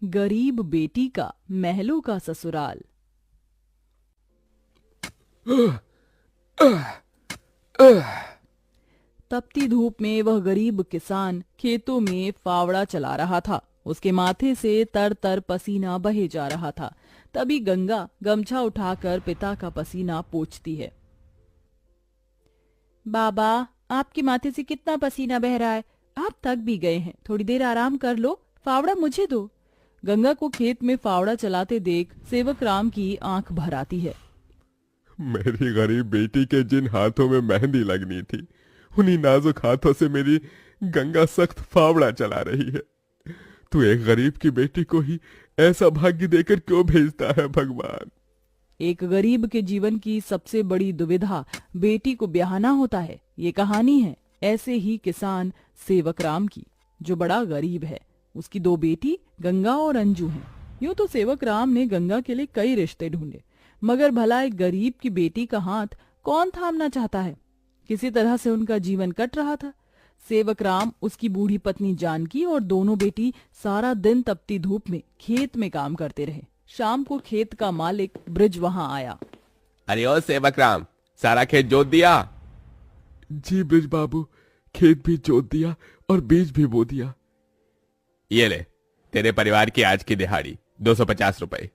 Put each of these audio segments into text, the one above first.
गरीब बेटी का महलों का ससुराल। तपती धूप में वह गरीब किसान खेतों में फावड़ा चला रहा था। उसके माथे से तर तर पसीना बहे जा रहा था। तभी गंगा गमछा उठाकर पिता का पसीना पोंछती है। बाबा, आपके माथे से कितना पसीना बह रहा है। आप थक भी गए हैं, थोड़ी देर आराम कर लो। फावड़ा मुझे दो। गंगा को खेत में फावड़ा चलाते देख सेवक राम की आंख भर आती है। मेरी गरीब बेटी के जिन हाथों में मेहंदी लगनी थी, उन्हीं नाजुक हाथों से मेरी गंगा सख्त फावड़ा चला रही है। तू एक गरीब की बेटी को ही ऐसा भाग्य देकर क्यों भेजता है भगवान? एक गरीब के जीवन की सबसे बड़ी दुविधा बेटी को ब्याहना होता है। ये कहानी है ऐसे ही किसान सेवक राम की, जो बड़ा गरीब है। उसकी दो बेटी गंगा और अंजू हैं। यूं तो सेवक राम ने गंगा के लिए कई रिश्ते ढूंढे, मगर भला एक गरीब की बेटी का हाथ कौन थामना चाहता है। किसी तरह से उनका जीवन कट रहा था। सेवक राम, उसकी बूढ़ी पत्नी जानकी और दोनों बेटी सारा दिन तपती धूप में खेत में काम करते रहे। शाम को खेत का मालिक ब्रिज वहां आया। अरे ओ सेवक राम, सारा खेत जोत दिया? जी ब्रिज बाबू, खेत भी जोत दिया और बीज भी बो दिया। ये ले, तेरे परिवार की आज की दिहाड़ी 250 रुपए।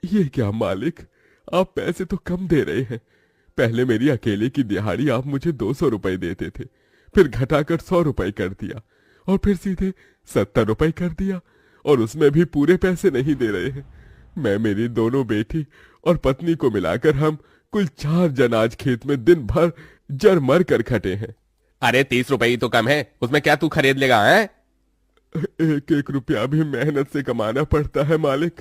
ये क्या मालिक, आप पैसे तो कम दे रहे हैं। पहले मेरी अकेले की दिहाड़ी आप मुझे 200 रुपए देते थे, फिर घटाकर 100 रुपए कर दिया और फिर सीधे 70 रुपए कर दिया, और उसमें भी पूरे पैसे नहीं दे रहे हैं। मैं, मेरी दोनों बेटी और पत्नी को मिलाकर हम कुल 4 जन आज खेत में दिन भर जर मर कर खटे हैं। अरे 30 रुपए ही तो कम है, उसमें क्या तू खरीद लेगा? है एक एक रुपया भी मेहनत से कमाना पड़ता है मालिक।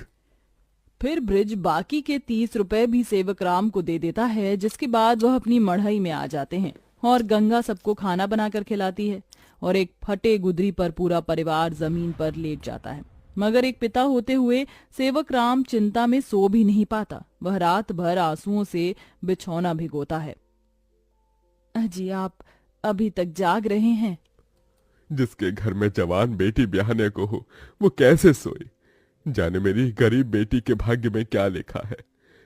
फिर ब्रिज बाकी के 30 रुपए भी सेवक राम को दे देता है, जिसके बाद वह अपनी मढ़ई में आ जाते हैं और गंगा सबको खाना बनाकर खिलाती है और एक फटे गुदरी पर पूरा परिवार जमीन पर लेट जाता है। मगर एक पिता होते हुए सेवक राम चिंता में सो भी नहीं पाता। वह रात भर आंसुओं से बिछौना भिगोता है। अजी, आप अभी तक जाग रहे हैं? जिसके घर में जवान बेटी ब्याहने को हो, वो कैसे सोए? जाने मेरी गरीब बेटी के भाग्य में क्या लिखा है।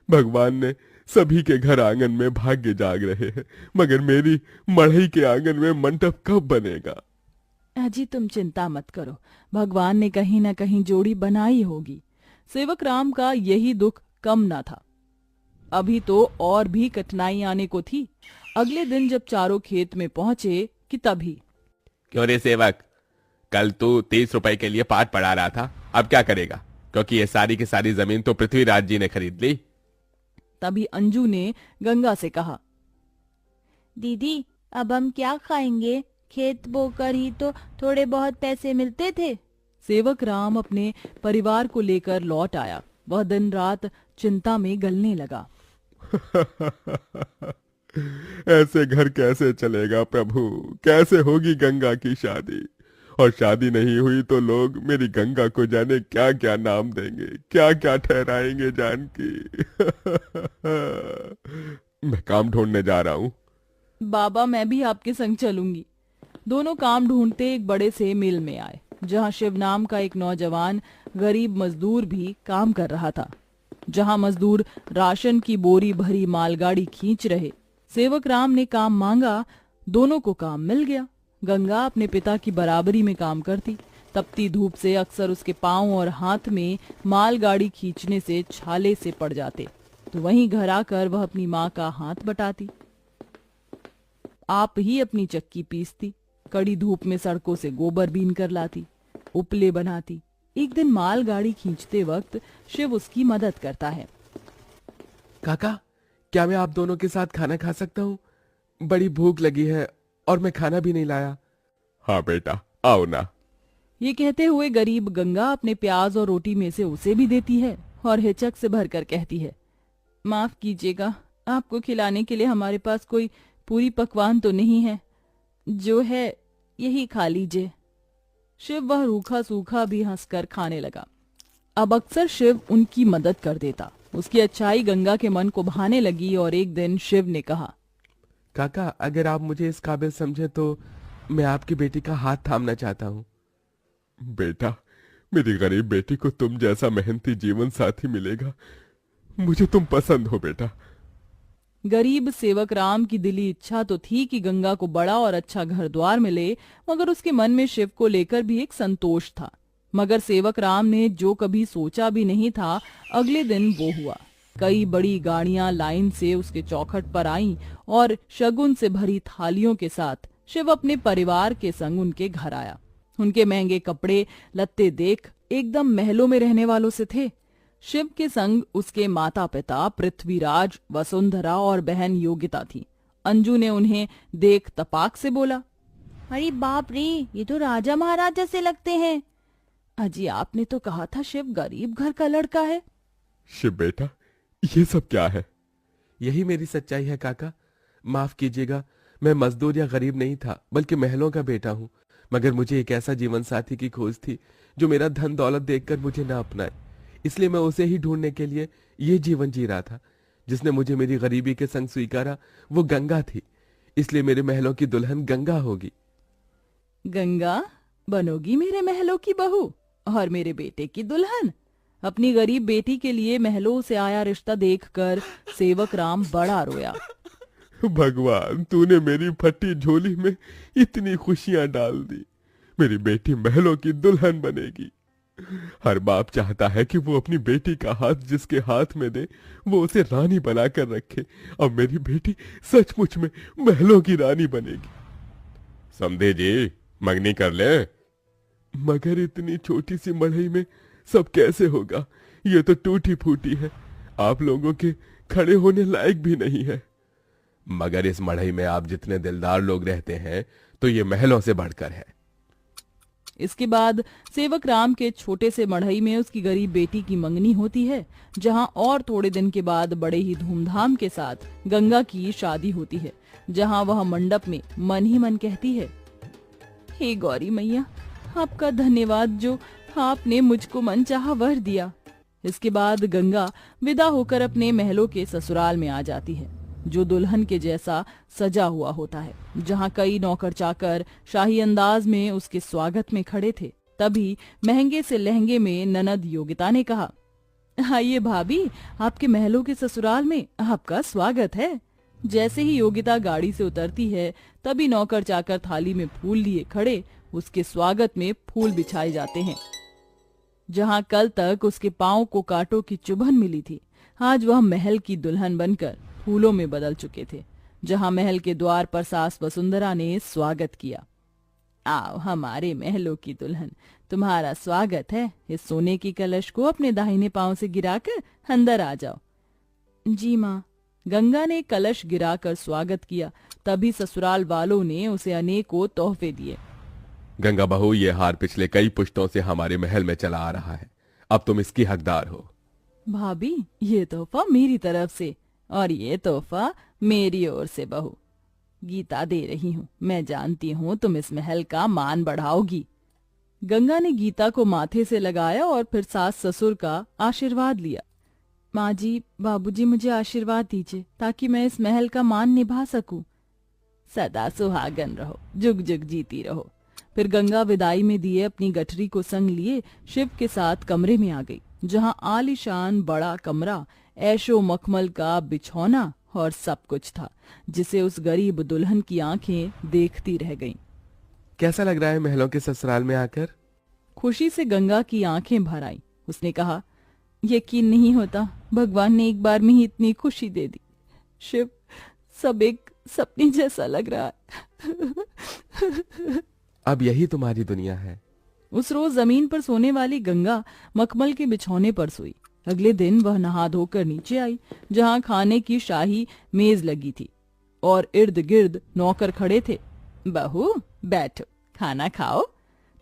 भगवान ने सभी के घर आंगन में भाग्य जाग रहे हैं, मगर मेरी मढ़ई के आंगन में मंडप कब बनेगा? अजी, तुम चिंता मत करो, भगवान ने कहीं न कहीं जोड़ी बनाई होगी। सेवक राम का यही दुख कम न था। अभी तो और भी कठिनाई आने को थी। अगले दिन जब चारों खेत में पहुंचे कि तभी। क्यों रे सेवक, कल तू 30 रुपए के लिए पाठ पढ़ा रहा था, अब क्या करेगा? क्योंकि ये सारी की सारी जमीन तो पृथ्वीराज जी ने खरीद ली। तभी अंजू ने गंगा से कहा, दीदी, अब हम क्या खाएंगे? खेत बोकर ही तो थोड़े बहुत पैसे मिलते थे। सेवक राम अपने परिवार को लेकर लौट आया। वह दिन रात चिंता में गलने लगा। ऐसे घर कैसे चलेगा प्रभु? कैसे होगी गंगा की शादी? और शादी नहीं हुई तो लोग मेरी गंगा को जाने क्या क्या नाम देंगे, क्या क्या ठहराएंगे जानकी। मैं काम ढूंढने जा रहा हूँ। बाबा, मैं भी आपके संग चलूंगी। दोनों काम ढूंढते एक बड़े से मिल में आए, जहां शिव नाम का एक नौजवान गरीब मजदूर भी काम कर रहा था। जहां मजदूर राशन की बोरी भरी मालगाड़ी खींच रहे। सेवक राम ने काम मांगा, दोनों को काम मिल गया। गंगा अपने पिता की बराबरी में काम करती। तपती धूप से अक्सर उसके पांव और हाथ में मालगाड़ी खींचने से छाले से पड़ जाते, तो वहीं घर आकर वह अपनी माँ का हाथ बटाती। आप ही अपनी चक्की पीसती, कड़ी धूप में सड़कों से गोबर बीन कर लाती, उपले बनाती। एक दिन मालगाड़ी खींचते वक्त शिव उसकी मदद करता है। काका, क्या मैं आप दोनों के साथ खाना खा सकता हूँ? बड़ी भूख लगी है और मैं खाना भी नहीं लाया। हाँ बेटा, आओ ना। ये कहते हुए गरीब गंगा अपने प्याज और रोटी में से उसे भी देती है और हिचक से भरकर कहती है, माफ कीजिएगा, आपको खिलाने के लिए हमारे पास कोई पूरी पकवान तो नहीं है। जो है यही खा लीजिए। शिव वह रूखा सूखा भी हंसकर खाने लगा। अब अक्सर शिव उनकी मदद कर देता। उसकी अच्छाई गंगा के मन को भाने लगी और एक दिन शिव ने कहा, काका, अगर आप मुझे इस काबिल समझे तो मैं आपकी बेटी का हाथ थामना चाहता हूँ। बेटा, मेरी गरीब बेटी को तुम जैसा मेहनती जीवन साथी मिलेगा। मुझे तुम पसंद हो बेटा। गरीब सेवक राम की दिली इच्छा तो थी कि गंगा को बड़ा और अच्छा घर द्वार मिले, मगर उसके मन में शिव को लेकर भी एक संतोष था। मगर सेवक राम ने जो कभी सोचा भी नहीं था, अगले दिन वो हुआ। कई बड़ी गाड़ियां लाइन से उसके चौखट पर आईं और शगुन से भरी थालियों के साथ शिव अपने परिवार के संग उनके घर आया। उनके महंगे कपड़े लत्ते देख एकदम महलों में रहने वालों से थे। शिव के संग उसके माता पिता पृथ्वीराज, वसुंधरा और बहन योगिता थी। अंजू ने उन्हें देख तपाक से बोला, अरे बाप रे, ये तो राजा महाराजा से लगते हैं। अजी आपने तो कहा था शिव गरीब घर का लड़का है। शिव बेटा, ये सब क्या है? यही मेरी सच्चाई है काका। माफ कीजिएगा, मैं मजदूर या गरीब नहीं था, बल्कि महलों का बेटा हूँ। मगर मुझे एक ऐसा जीवन साथी की खोज थी जो मेरा धन दौलत देखकर मुझे न अपनाए। इसलिए मैं उसे ही ढूंढने के लिए ये जीवन जी रहा था। जिसने मुझे मेरी गरीबी के संग स्वीकारा वो गंगा थी। इसलिए मेरे महलों की दुल्हन गंगा होगी। गंगा बनोगी मेरे महलों की बहू और मेरे बेटे की दुल्हन? अपनी गरीब बेटी के लिए महलों से आया रिश्ता देखकर सेवक राम बड़ा रोया। भगवान, तूने मेरी फटी झोली में इतनी खुशियां डाल दी। मेरी बेटी महलों की दुल्हन बनेगी। हर बाप चाहता है कि वो अपनी बेटी का हाथ जिसके हाथ में दे वो उसे रानी बनाकर रखे। अब मेरी बेटी सचमुच में महलों की रानी बनेगी। समझे जी, मंगनी कर ले। मगर इतनी छोटी सी मढ़ई में सब कैसे होगा? ये तो टूटी फूटी है, आप लोगों के खड़े होने लायक भी नहीं है। मगर इस मढ़ई में आप जितने दिलदार लोग रहते हैं तो ये महलों से बढ़कर है। इसके बाद सेवक राम के छोटे से मढ़ई में उसकी गरीब बेटी की मंगनी होती है, जहां और थोड़े दिन के बाद बड़े ही धूमधाम के साथ गंगा की शादी होती है, जहां वह मंडप में मन ही मन कहती है, हे गौरी मैया, आपका धन्यवाद जो आपने मुझको मनचाहा वर दिया। इसके बाद गंगा विदा होकर अपने महलों के ससुराल में आ जाती है, जो दुल्हन के जैसा सजा हुआ होता है, जहां कई नौकर चाकर शाही अंदाज में उसके स्वागत में खड़े थे। तभी महंगे से लहंगे में ननद योगिता ने कहा, आइए भाभी, आपके महलों के ससुराल में आपका स्वागत है। जैसे ही योगिता गाड़ी से उतरती है, तभी नौकर चाकर थाली में फूल लिए खड़े उसके स्वागत में फूल बिछाए जाते हैं। जहां कल तक उसके पांव को कांटों की चुभन मिली थी, आज वह महल की दुल्हन बनकर फूलों में बदल चुके थे। जहां महल के द्वार पर सास वसुंधरा ने स्वागत किया, आओ हमारे महलों की दुल्हन, तुम्हारा स्वागत है। इस सोने की कलश को अपने दाहिने पांव से गिराकर अंदर आ जाओ। जी माँ। गंगा ने कलश गिराकर स्वागत किया। तभी ससुराल वालों ने उसे अनेकों तोहफे दिए। गंगा बहू, ये हार पिछले कई पुश्तों से हमारे महल में चला आ रहा है, अब तुम इसकी हकदार हो। भाभी, ये तोहफा मेरी तरफ से और ये तोहफा मेरी ओर से बहू। गीता दे रही हूँ, मैं जानती हूँ तुम इस महल का मान बढ़ाओगी। गंगा ने गीता को माथे से लगाया और फिर सास ससुर का आशीर्वाद लिया। माँ जी, बाबूजी, मुझे आशीर्वाद दीजिए ताकि मैं इस महल का मान निभा सकूं। सदा सुहागन रहो, जुग जुग जीती रहो। फिर गंगा विदाई में दिए अपनी गठरी को संग लिए शिव के साथ कमरे में आ गई, जहां आलीशान बड़ा कमरा, ऐशो मखमल का बिछौना और सब कुछ था, जिसे उस गरीब दुल्हन की आंखें देखती रह गईं। कैसा लग रहा है महलों के ससुराल में आकर? खुशी से गंगा की आंखें भर आईं। उसने कहा, यकीन नहीं होता, भगवान ने एक बार में ही इतनी खुशी दे दी। शिव, सब एक सपने जैसा लग रहा है। अब यही तुम्हारी दुनिया है। उस रोज जमीन पर सोने वाली गंगा मखमल के बिछौने पर सोई। अगले दिन वह नहा धोकर नीचे आई, जहां खाने की शाही मेज लगी थी और इर्द गिर्द नौकर खड़े थे। बहू बैठो, खाना खाओ।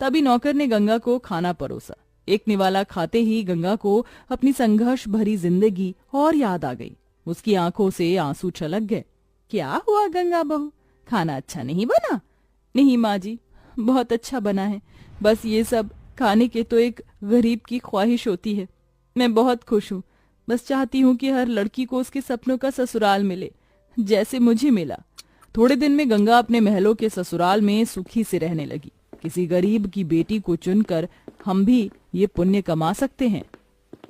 तभी नौकर ने गंगा को खाना परोसा। एक निवाला खाते ही गंगा को अपनी संघर्ष भरी जिंदगी और याद आ गई। उसकी आंखों से आंसू छलक गए। क्या हुआ गंगा बहू, खाना अच्छा नहीं बना? नहीं माँ जी, बहुत अच्छा बना है, बस ये सब खाने के तो एक गरीब की ख्वाहिश होती है। मैं बहुत खुश हूँ, बस चाहती हूँ कि हर लड़की को उसके सपनों का ससुराल मिले, जैसे मुझे मिला। थोड़े दिन में गंगा अपने महलों के ससुराल में सुखी से रहने लगी। किसी गरीब की बेटी को चुनकर हम भी ये पुण्य कमा सकते हैं।